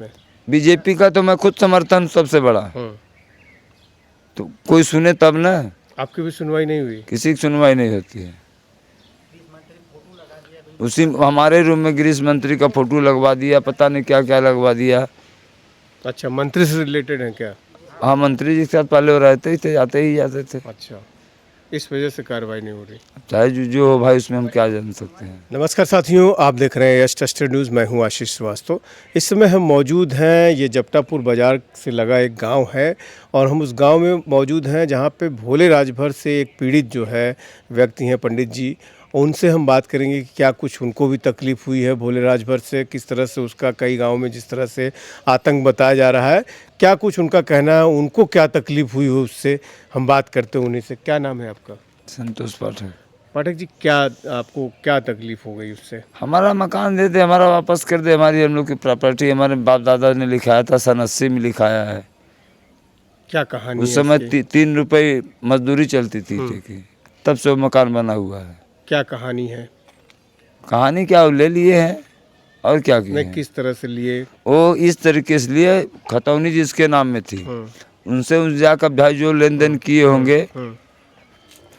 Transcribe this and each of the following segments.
में। बीजेपी का तो मैं खुद समर्थन सबसे बड़ा। तो कोई सुने तब ना। आपकी भी सुनवाई नहीं हुई? किसी की सुनवाई नहीं होती है। उसी हमारे रूम में गृह मंत्री का फोटो लगवा दिया, पता नहीं क्या क्या लगवा दिया। अच्छा, मंत्री से रिलेटेड है क्या? हाँ, मंत्री जी के साथ पहले वो रहते ही थे, आते ही जाते थे। अच्छा, इस वजह से कार्रवाई नहीं हो रही। चाहे जो हो भाई, उसमें हम क्या जान सकते हैं। नमस्कार साथियों, आप देख रहे हैं यस ट्रस्टेड न्यूज़। मैं हूं आशीष श्रीवास्तव। इस समय हम मौजूद हैं, ये जपटापुर बाज़ार से लगा एक गांव है और हम उस गांव में मौजूद हैं जहां पे भोले राजभर से एक पीड़ित जो है व्यक्ति हैं पंडित जी। उनसे हम बात करेंगे कि क्या कुछ उनको भी तकलीफ़ हुई है भोले राजभर से, किस तरह से उसका कई गाँव में जिस तरह से आतंक बताया जा रहा है, क्या कुछ उनका कहना है, उनको क्या तकलीफ़ हुई हो उससे हम बात करते हैं उन्हीं से। क्या नाम है आपका? संतोष पाठक। पाठक जी, क्या आपको क्या तकलीफ़ हो गई उससे? हमारा मकान दे दे, हमारा वापस कर दे। हमारी हम लोग की प्रॉपर्टी हमारे बाप दादा ने लिखाया था, सन 80 में लिखाया है। क्या कहानी उस है समय इसकी? 3 रुपये मजदूरी चलती थी की, तब से वो मकान बना हुआ है। क्या कहानी है? कहानी क्या, वो ले लिए हैं और क्या किए नहीं, हैं। किस तरह से लिए? वो इस तरीके से लिए, खतौनी जिसके नाम में थी, उनसे उन जाकर भाई जो लेन देन किए होंगे,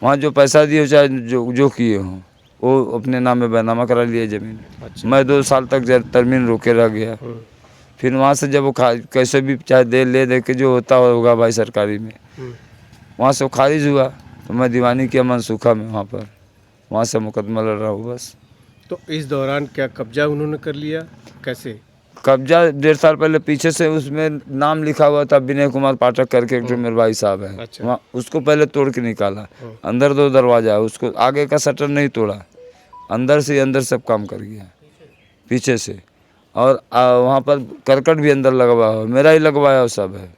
वहाँ जो पैसा दिए हो चाहे जो किए हों, वो अपने नाम में बैनामा करा लिए ज़मीन। अच्छा। मैं 2 साल तक तरमीन रोके रह गया। फिर वहाँ से जब वो कैसे भी चाहे दे के जो होता होगा भाई सरकारी में, वहाँ से वो खारिज हुआ। तो मैं दीवानी किया मनसूखा में, वहाँ से मुकदमा लड़ रहा हूँ बस। तो इस दौरान क्या कब्जा उन्होंने कर लिया? कैसे? कब्जा 1.5 साल पहले पीछे से उसमें नाम लिखा हुआ था, विनय कुमार पाठक करके एक जो मेरे भाई साहब है। अच्छा। वहाँ उसको पहले तोड़ के निकाला। अंदर 2 दरवाजा है, उसको आगे का शटर नहीं तोड़ा, अंदर से अंदर सब काम कर गया पीछे से। और वहाँ पर करकट भी अंदर लगवा हुआ, मेरा ही लगवाया हुआ सब है।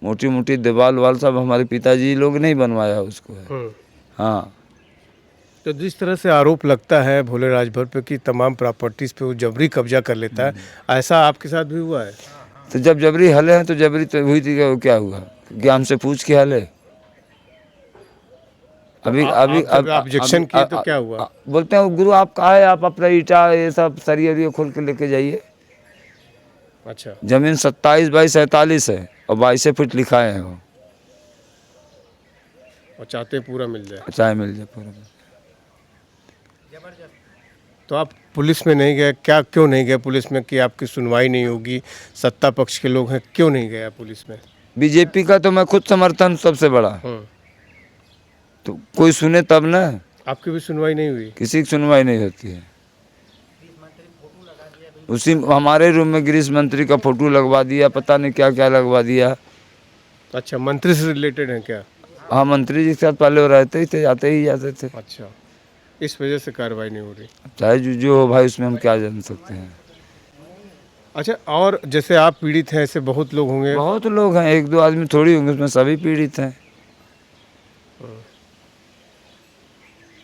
मोटी मोटी दीवार वाल सब हमारे पिताजी लोग नहीं बनवाया उसको है। हाँ। तो जिस तरह से आरोप लगता है भोले राजभर पे कि तमाम प्रॉपर्टीज पे वो जबरी कब्जा कर लेता है, ऐसा आपके साथ भी हुआ है? तो जब जबरी हले हैं तो जबरी तो हुई थी, क्या हुआ कि हमसे पूछ के हले। अभी अभी जब ऑब्जेक्शन किए तो क्या हुआ? बोलते हैं गुरु आप कहा है, आप अपना ईटा ये सब सरिये खोल के लेके जाइए। अच्छा। जमीन 27 बाई 47 है और 22 फीट लिखाए हैं वो। और चाहते हैं पूरा मिल जाए? चाहे मिल जाए पूरा। तो आप पुलिस में नहीं गए क्या? क्यों नहीं गए पुलिस में कि आपकी सुनवाई नहीं होगी, सत्ता पक्ष के लोग हैं, क्यों नहीं गए आप पुलिस में? बीजेपी का तो मैं खुद समर्थन सबसे बड़ा। तो कोई सुने तब ना। आपकी भी सुनवाई नहीं हुई? किसी की सुनवाई नहीं होती है। उसी हमारे रूम में गृह मंत्री का फोटो लगवा दिया, पता नहीं क्या क्या लगवा दिया। अच्छा, मंत्री से रिलेटेड है क्या? हाँ, मंत्री जी के साथ पहले वो रहते ही थे, आते ही जाते थे। अच्छा, इस वजह से कार्रवाई नहीं हो रही। चाहे जो हो भाई, उसमें हम क्या जान सकते हैं। अच्छा, और जैसे आप पीड़ित हैं, ऐसे बहुत लोग होंगे? बहुत लोग हैं, 1-2 आदमी थोड़ी होंगे, उसमें सभी पीड़ित हैं।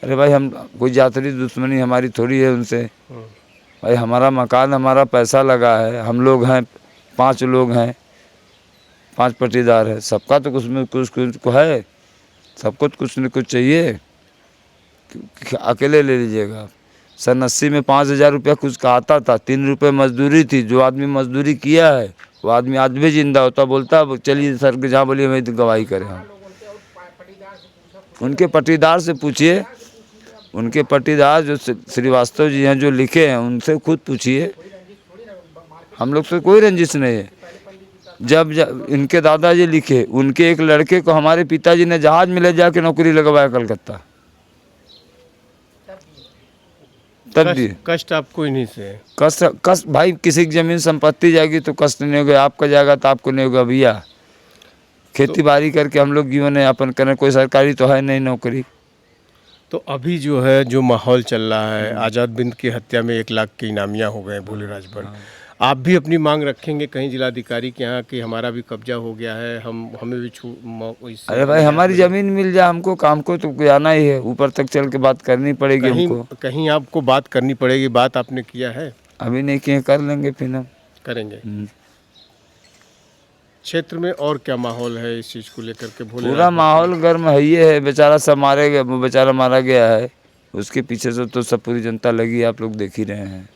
अरे भाई, हम कोई जाति दुश्मनी हमारी थोड़ी है उनसे। भाई हमारा मकान, हमारा पैसा लगा है, हम लोग हैं 5 लोग हैं, 5 पट्टीदार है, सबका तो कुछ में कुछ को है, सबको कुछ न कुछ चाहिए। अकेले ले लीजिएगा आप। सन 80 में 5,000 रुपया कुछ का आता था, 3 रुपये मजदूरी थी। जो आदमी मजदूरी किया है वो आदमी आज भी जिंदा होता, बोलता चलिए सर के जहाँ बोलिए वहीं तो गवाही करें हम। उनके पट्टीदार से पूछिए, उनके पट्टीदार जो श्रीवास्तव जी हैं जो लिखे हैं, उनसे खुद पूछिए। हम लोग से कोई रंजिश नहीं है। जब इनके दादाजी लिखे, उनके एक लड़के को हमारे पिताजी ने जहाज में ले जाके नौकरी लगवाया कलकत्ता, तब भी कष्ट आपको इन्हीं से है? कष्ट भाई, किसी की जमीन संपत्ति जाएगी तो कष्ट नहीं होगा, आपका जाएगा तो आपको नहीं होगा भैया। खेती बाड़ी करके हम लोग जीवन यापन करें, कोई सरकारी तो है नहीं नौकरी। तो अभी जो है जो माहौल चल रहा है, आज़ाद बिंद की हत्या में 1 लाख के इनामियाँ हो गए भोले राजभर। आप भी अपनी मांग रखेंगे कहीं जिलाधिकारी के यहाँ कि हमारा भी कब्जा हो गया है, हमें भी अरे भाई, हमारी ज़मीन मिल जाए हमको, काम को तो जाना ही है, ऊपर तक चल के बात करनी पड़ेगी हमको। कहीं आपको बात करनी पड़ेगी। बात आपने किया है? अभी नहीं किए, कर लेंगे फिर हम। करेंगे। क्षेत्र में और क्या माहौल है इस चीज़ को लेकर के? पूरा माहौल गर्म है, ये है बेचारा सब मारे गया, बेचारा मारा गया है, उसके पीछे से तो सब पूरी जनता लगी, आप लोग देख ही रहे हैं।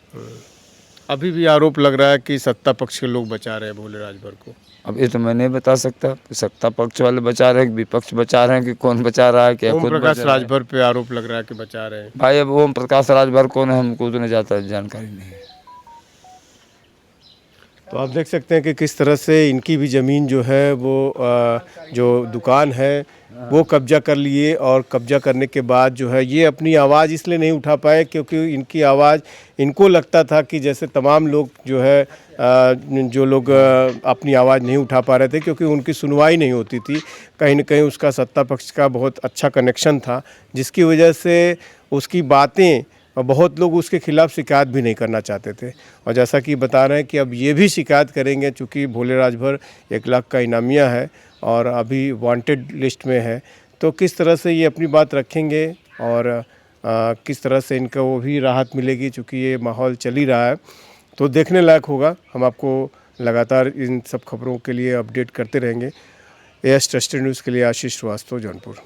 अभी भी आरोप लग रहा है कि सत्ता पक्ष के लोग बचा रहे हैं भोले राजभर को। अब ये तो मैं नहीं बता सकता कि सत्ता पक्ष वाले बचा रहे हैं कि विपक्ष बचा रहे हैं कि कौन बचा रहा है, क्या ओम खुद प्रकाश बचा रहा है। राजभर पे आरोप लग रहा है कि बचा रहे हैं। भाई अब ओम प्रकाश राजभर कौन है हमको उतने ज़्यादा जानकारी नहीं है। तो आप देख सकते हैं कि किस तरह से इनकी भी ज़मीन जो है वो जो दुकान है वो कब्जा कर लिए, और कब्जा करने के बाद जो है ये अपनी आवाज़ इसलिए नहीं उठा पाए क्योंकि इनकी आवाज़, इनको लगता था कि जैसे तमाम लोग जो है जो लोग अपनी आवाज़ नहीं उठा पा रहे थे क्योंकि उनकी सुनवाई नहीं होती थी। कहीं न कहीं उसका सत्ता पक्ष का बहुत अच्छा कनेक्शन था, जिसकी वजह से उसकी बातें, और बहुत लोग उसके खिलाफ शिकायत भी नहीं करना चाहते थे। और जैसा कि बता रहे हैं कि अब ये भी शिकायत करेंगे, चूँकि भोले राजभर 1 लाख का इनामिया है और अभी वांटेड लिस्ट में है, तो किस तरह से ये अपनी बात रखेंगे और किस तरह से इनका वो भी राहत मिलेगी, चूँकि ये माहौल चल ही रहा है, तो देखने लायक होगा। हम आपको लगातार इन सब खबरों के लिए अपडेट करते रहेंगे। एएस ट्रस्टेड न्यूज़ के लिए आशीष श्रीवास्तव, जौनपुर।